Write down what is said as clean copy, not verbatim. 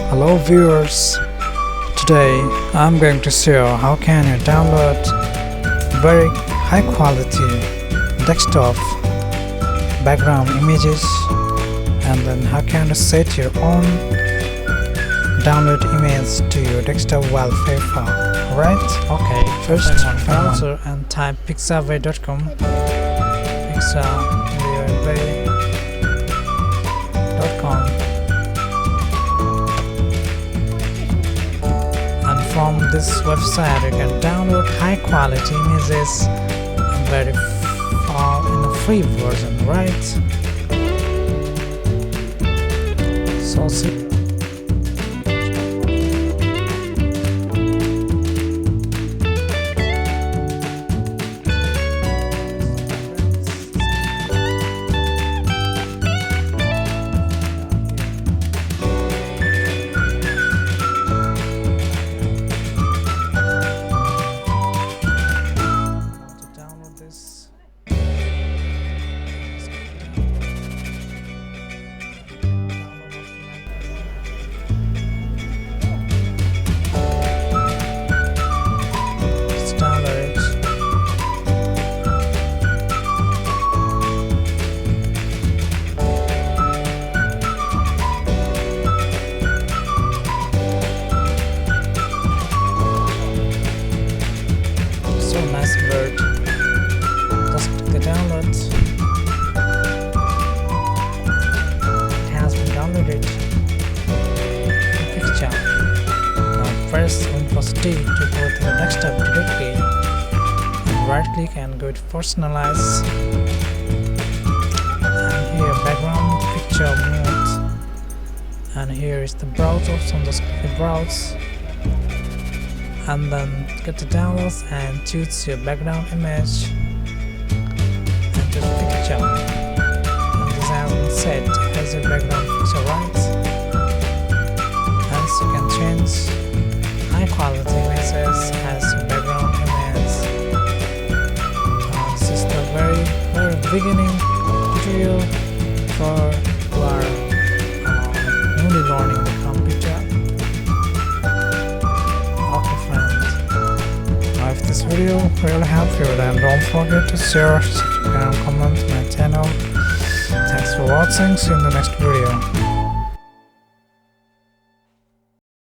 Hello viewers, today I'm going to show how can you download very high quality desktop background images, and then how can you set your own download image to your desktop wallpaper. Right? Okay, first on browser and type pixabay.com, pixabay.com, and from this website you can download high quality images very far in a free version, right? So see. Nice bird. Just click the download. It has been downloaded. The picture. Now press Windows D to go to the desktop directly. And right click and go to personalize. And here background picture mode. And here is the browse option. Just click the browse. And then get the downloads and choose your background image and the picture, and this has been set as your background picture, right? Hence you can change high quality images as your background image. This is the very beginning tutorial for who are newly learning the computer. If this video will help you, then don't forget to share, subscribe and comment my channel. Thanks for watching. See you in the next video.